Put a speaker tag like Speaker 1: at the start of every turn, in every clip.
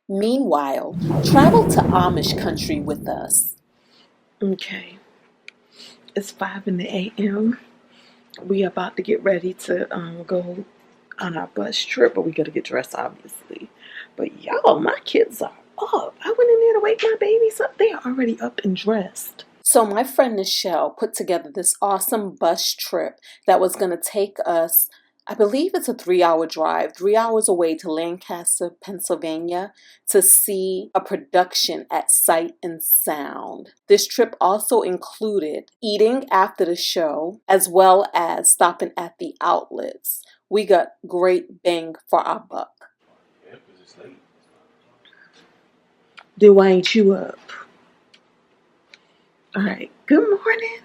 Speaker 1: Meanwhile, travel to Amish country with us.
Speaker 2: Okay, it's 5 in the a.m. We about to get ready to go on our bus trip, but we gotta get dressed, obviously. But y'all, my kids are up. I went in there to wake my babies up. They are already up and dressed.
Speaker 1: So my friend Nichelle put together this awesome bus trip that was going to take us, I believe it's a 3-hour drive, 3 hours away to Lancaster, Pennsylvania, to see a production at Sight and Sound. This trip also included eating after the show, as well as stopping at the outlets. We got great bang for our buck.
Speaker 2: Then why ain't you up? All right. Good morning.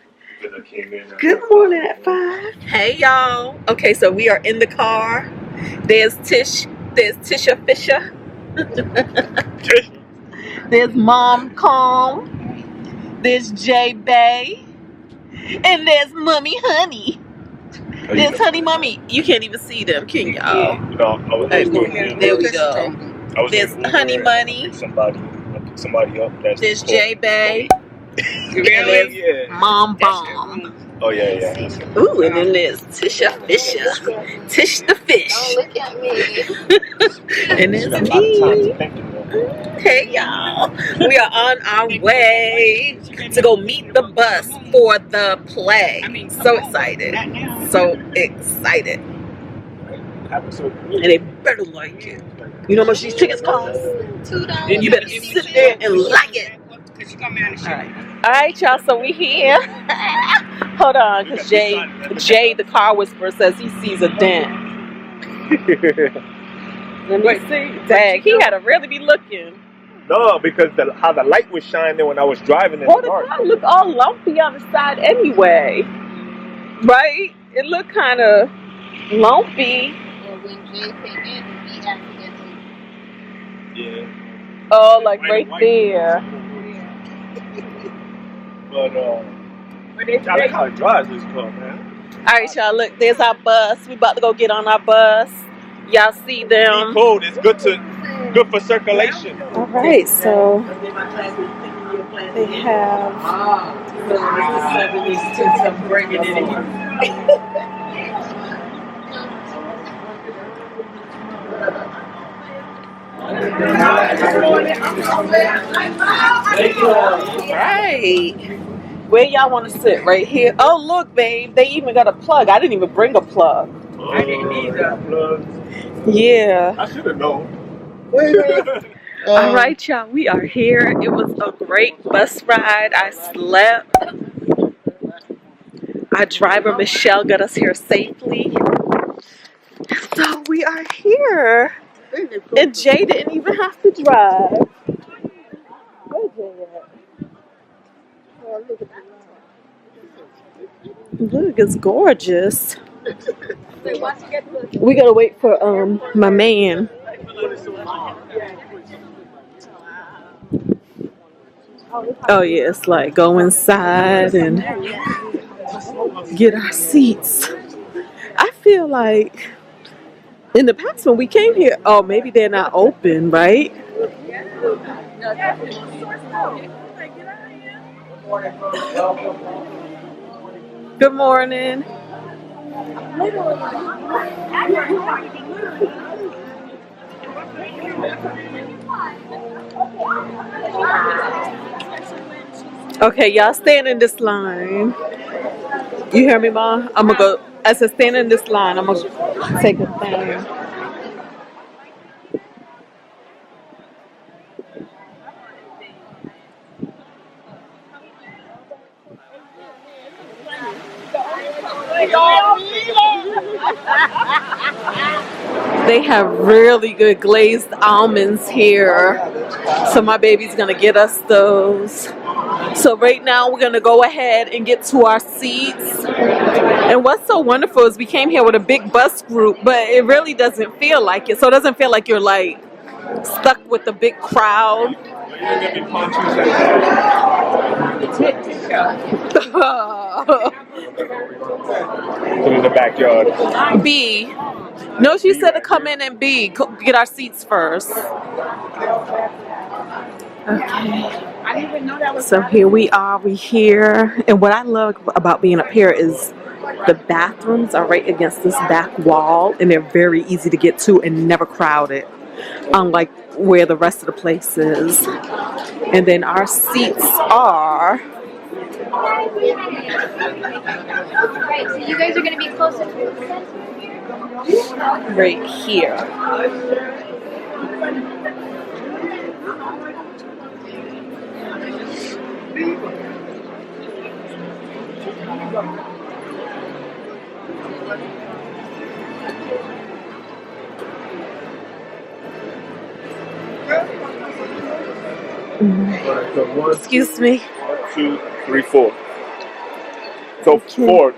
Speaker 2: Good morning at 5. Hey y'all. Okay, so we are in the car. There's Tisha Fisher. There's Mom Calm. There's J Bay. And there's Mummy Honey. There's Honey Mummy. You can't even see them, can y'all?
Speaker 3: No,
Speaker 2: there we go. There's Honey Money.
Speaker 3: Somebody up.
Speaker 2: There's J Bay.
Speaker 3: Really? Yeah.
Speaker 2: Mom Bomb.
Speaker 3: Oh yeah.
Speaker 2: Ooh, and then there's Tisha Fisher. Tish the Fish.
Speaker 4: Oh, look at me.
Speaker 2: And there's me. Hey y'all. We are on our way to go meet the bus for the play. So excited. So excited. And they better like it. You know how much these tickets cost?
Speaker 4: $2.
Speaker 2: And you better sit there and like it. Alright, y'all, so we here. Hold on, because Jay, the car whisperer, says he sees a dent. Let me see. Dang, he had to really be looking.
Speaker 3: No, because how the light was shining when I was driving in
Speaker 2: the
Speaker 3: the car.
Speaker 2: car looked all lumpy on the side anyway. Right? It looked kind of lumpy.
Speaker 4: And when Jay came in, he accidentally.
Speaker 3: Yeah.
Speaker 2: Oh, like right there.
Speaker 3: But I like how it drives this car, man.
Speaker 2: Alright, y'all, look, there's our bus. We about to go get on our bus. Y'all see them.
Speaker 3: Cold. It's good for circulation.
Speaker 2: Alright, so they have Right. Where y'all want to sit? Right here? Oh, look, babe. They even got a plug. I didn't even bring a plug.
Speaker 3: I didn't either.
Speaker 2: Yeah.
Speaker 3: I should have known.
Speaker 2: All right, y'all. We are here. It was a great bus ride. I slept. Our driver, Michelle, got us here safely. So we are here. And Jay didn't even have to drive. Where's Jay at? Look, it's gorgeous. We gotta wait for my man. Oh yeah, it's like go inside and get our seats. I feel like in the past when we came here, oh maybe they're not open, right? Good morning. Okay, y'all stand in this line. You hear me, Ma? I'm gonna go. I said stand in this line. I'm gonna take a thing. They have really good glazed almonds here. So my baby's gonna get us those. So right now we're gonna go ahead and get to our seats. And what's so wonderful is we came here with a big bus group, but it really doesn't feel like it. So it doesn't feel like you're like stuck with a big crowd.
Speaker 3: In the backyard.
Speaker 2: B. No, she said to come in and B. Get our seats first. Okay. So here we are. We here, and what I love about being up here is the bathrooms are right against this back wall, and they're very easy to get to and never crowded, unlike where the rest of the place is. And then our seats are
Speaker 4: Right, so you guys are going to be closer to the center?
Speaker 2: right here.
Speaker 3: So one,
Speaker 2: Excuse me.
Speaker 3: 1, 2, 3, 4. So
Speaker 2: Okay.
Speaker 3: 4.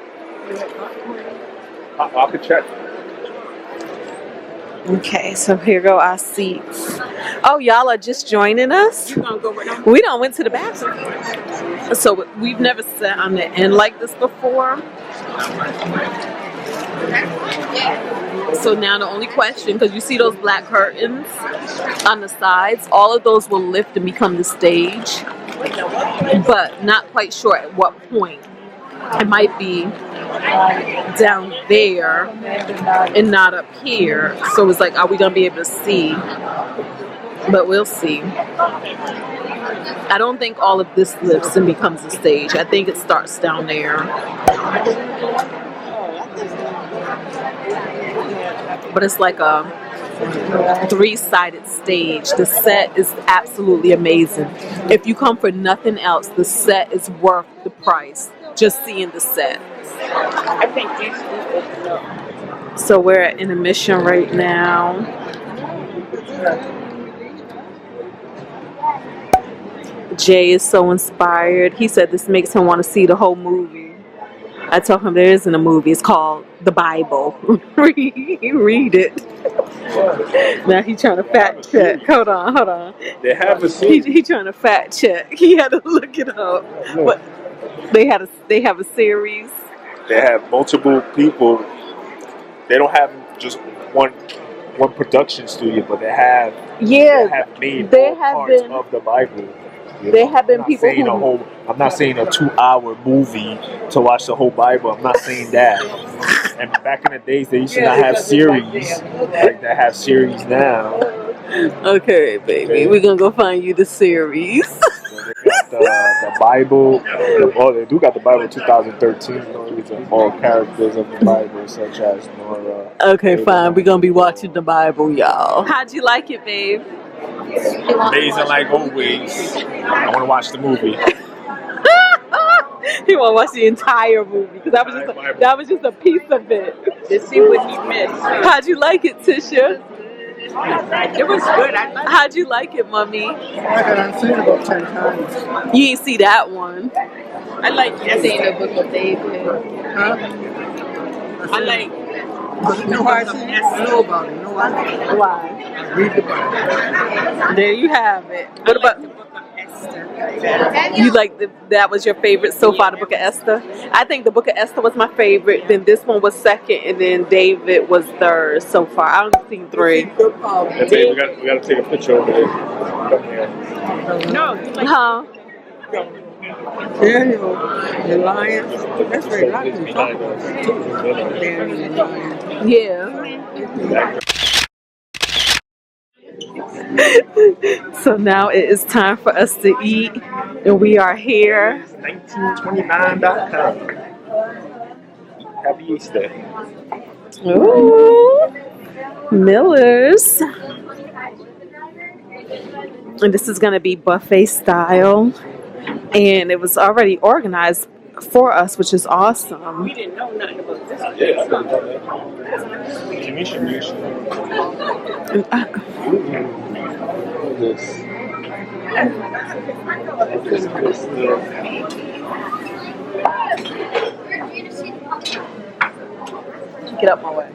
Speaker 3: I could check.
Speaker 2: Okay, so here go our seats. Oh, y'all are just joining us? We done went to the bathroom. So we've never sat on the end like this before. So now the only question, because you see those black curtains on the sides, all of those will lift and become the stage, but not quite sure at what point. It might be down there and not up here. So it's like, are we gonna be able to see? But we'll see. I don't think all of this lifts and becomes a stage. I think it starts down there. But it's like a 3-sided stage. The set is absolutely amazing. If you come for nothing else, the set is worth the price. Just seeing the set.
Speaker 5: I think these people.
Speaker 2: So we're at intermission right now. Jay is so inspired. He said this makes him want to see the whole movie. I told him there isn't a movie. It's called The Bible. Read it. Now he's trying to fact check. Hold on.
Speaker 3: They have a series.
Speaker 2: He trying to fact check. He had to look it up. But they have a series.
Speaker 3: They have multiple people. They don't have just one production studio, but they have made all parts of the Bible.
Speaker 2: There have been people
Speaker 3: I'm not saying a 2-hour movie to watch the whole Bible. I'm not saying that. And back in the days, they used to not have series like they have series now.
Speaker 2: Okay, baby, we're gonna go find you the series.
Speaker 3: So they got the Bible. They do got the Bible 2013. And all characters of the Bible, such as Nora.
Speaker 2: Okay, fine. We're gonna be watching the Bible, y'all. How'd you like it, babe?
Speaker 3: Amazing, like always. I want to watch the movie.
Speaker 2: He want to watch the entire movie because that was just a piece of it.
Speaker 5: To see what he missed.
Speaker 2: How'd you like it, Tisha?
Speaker 5: It was good. I liked
Speaker 2: How'd you like it, Mommy?
Speaker 6: I've seen it about 10 times.
Speaker 2: You ain't see that one.
Speaker 5: I like
Speaker 4: I've seen the Book of David.
Speaker 6: Huh?
Speaker 5: I like.
Speaker 6: You know why I seen it? I know about it. You know why?
Speaker 2: Why?
Speaker 6: Read the Bible.
Speaker 2: There you have it. What about
Speaker 5: the Book of Esther?
Speaker 2: you? Like that was your favorite so far, the Book of Esther? I think the Book of Esther was my favorite. Then this one was second, and then David was third so far. I only seen 3.
Speaker 3: Hey, babe, we got to take a picture over there. Come here.
Speaker 5: No, you like.
Speaker 2: Huh?
Speaker 6: Daniel, the lion. That's very likely to talk about that too. Daniel, the lion.
Speaker 2: Yeah. So now it is time for us to eat, and we are here.
Speaker 3: 1929.com. Happy Easter.
Speaker 2: Ooh, Miller's. And this is going to be buffet style. And it was already organized for us, which is awesome.
Speaker 5: We didn't know nothing about this.
Speaker 3: Yeah, I done that. Commission usually.
Speaker 2: Get up my way.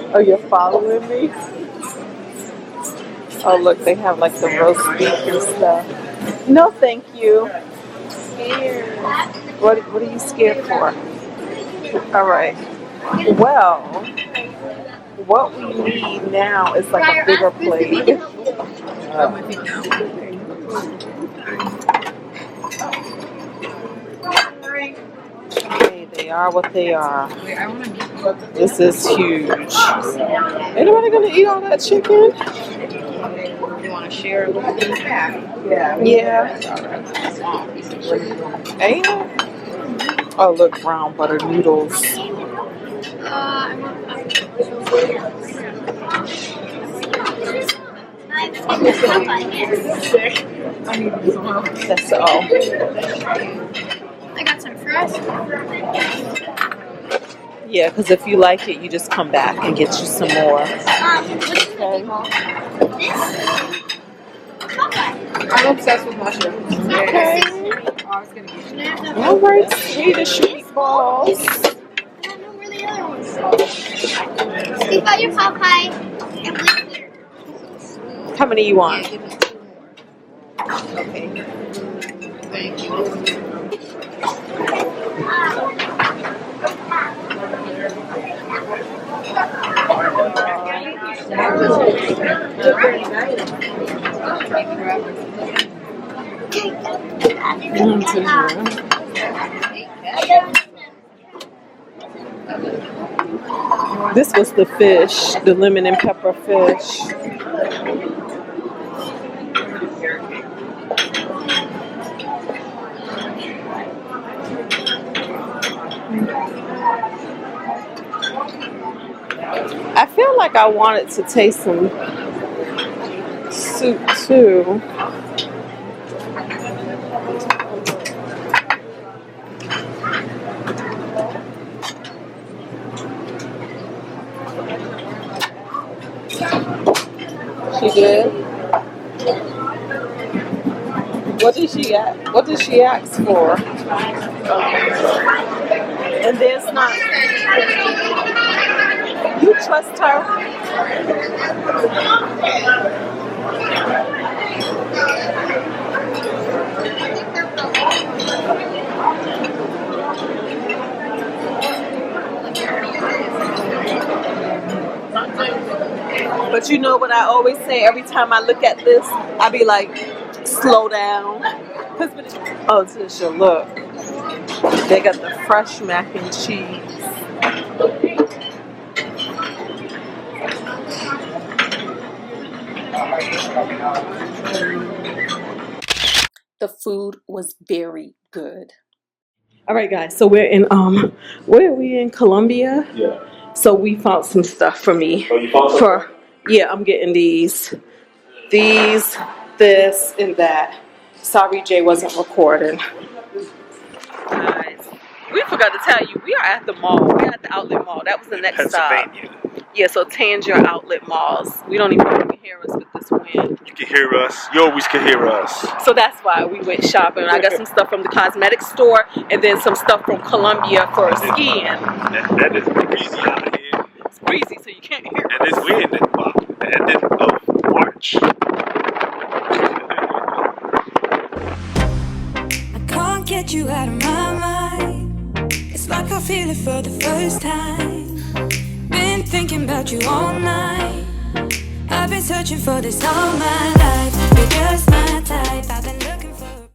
Speaker 2: Oh, you're following me? Oh, look, they have like the roast beef and stuff. No, thank you. Scared. What are you scared for? All right. Well, what we need now is like a bigger plate. Okay, they are what they are. This is huge. Anybody gonna eat all that chicken?
Speaker 5: You want to share a little bit?
Speaker 2: Yeah. Ain't it? Oh, look, brown butter noodles. That's all.
Speaker 4: I got some fries.
Speaker 2: Yeah, because if you like it, you just come back and get you some more.
Speaker 4: Okay.
Speaker 5: I'm obsessed with mushrooms.
Speaker 2: Okay. All right, Swedish meatballs.
Speaker 4: I don't know where the other ones are. You got your Popeye.
Speaker 2: How many you want?
Speaker 5: Okay. Thank you.
Speaker 2: This was the fish, the lemon and pepper fish. I feel like I wanted to taste some soup too. She did. What did she ask? What did she ask for? And there's not. You trust her? But you know what I always say every time I look at this, I be like, slow down. Oh, Tisha, look. They got the fresh mac and cheese.
Speaker 1: The food was very good.
Speaker 2: All right, guys. So we're in where are we in Colombia?
Speaker 3: Yeah.
Speaker 2: So we found some stuff for me.
Speaker 3: Oh, you found some?
Speaker 2: For yeah, I'm getting these, this, and that. Sorry, Jay wasn't recording. Guys, we forgot to tell you, we are at the mall. We're at the outlet mall. That was the next stop. Yeah, so Tanger Outlet Malls. We don't even know if you can hear us with this wind.
Speaker 3: You can hear us. You always can hear us.
Speaker 2: So that's why we went shopping. I got some stuff from the cosmetic store and then some stuff from Colombia for skiing.
Speaker 3: That is breezy out here.
Speaker 2: It's breezy, so you can't hear us.
Speaker 3: And it's wind at the end of March.
Speaker 7: I can't get you out of my mind. It's like I feel it for the first time. Been thinking about you all night. I've been searching for this all my life. You're just mine.